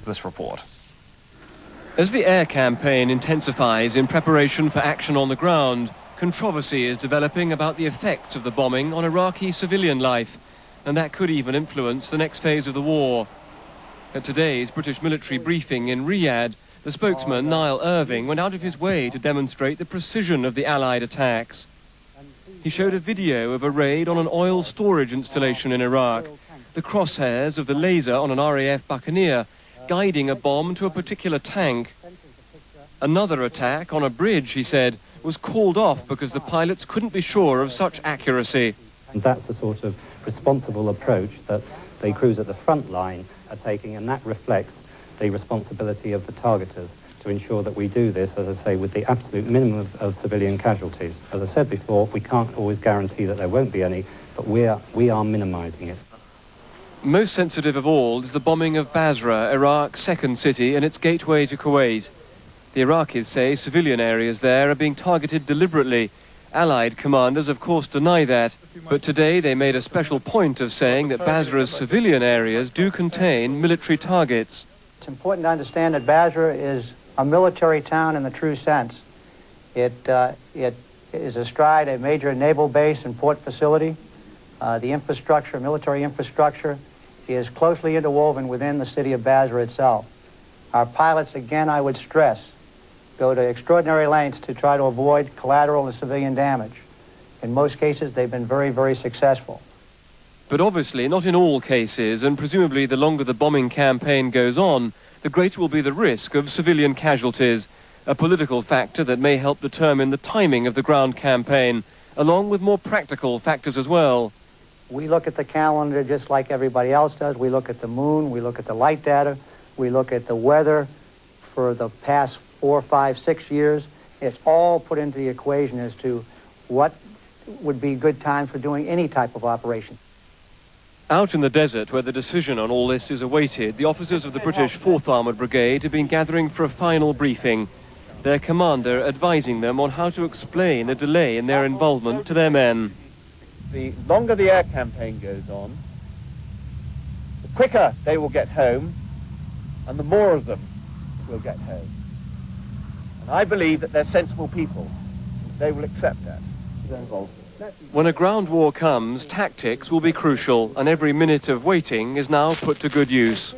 this report. As the air campaign intensifies in preparation for action on the ground, controversy is developing about the effects of the bombing on Iraqi civilian life, and that could even influence the next phase of the war. At today's British military briefing in Riyadh, the spokesman, Niall Irving, went out of his way to demonstrate the precision of the Allied attacks. He showed a video of a raid on an oil storage installation in Iraq, the crosshairs of the laser on an RAF Buccaneer guiding a bomb to a particular tank. Another attack on a bridge, he said, was called off because the pilots couldn't be sure of such accuracy. And that's the sort of responsible approach that the crews at the front line are taking, and that reflects the responsibility of the targeters to ensure that we do this, as I say, with the absolute minimum of civilian casualties. As I said before, we can't always guarantee that there won't be any, but we are minimizing it. Most sensitive of all is the bombing of Basra, Iraq's second city and its gateway to Kuwait. The Iraqis say civilian areas there are being targeted deliberately. Allied commanders, of course, deny that, but today they made a special point of saying that Basra's civilian areas do contain military targets. It's important to understand that Basra is a military town in the true sense. It is astride a major naval base and port facility. The infrastructure, military infrastructure, is closely interwoven within the city of Basra itself. Our pilots, again, I would stress, go to extraordinary lengths to try to avoid collateral and civilian damage. In most cases, they've been very, very successful. But obviously not in all cases, and presumably the longer the bombing campaign goes on, the greater will be the risk of civilian casualties, a political factor that may help determine the timing of the ground campaign, along with more practical factors as well. We look at the calendar just like everybody else does. We look at the moon, we look at the light data, we look at the weather for the past 4, 5, 6 years. It's all put into the equation as to what would be good time for doing any type of operation. Out in the desert, where the decision on all this is awaited, the officers of the British 4th Armoured Brigade have been gathering for a final briefing, their commander advising them on how to explain the delay in their involvement to their men. The longer the air campaign goes on, the quicker they will get home, and the more of them will get home. And I believe that they're sensible people. They will accept that. When a ground war comes, tactics will be crucial, and every minute of waiting is now put to good use.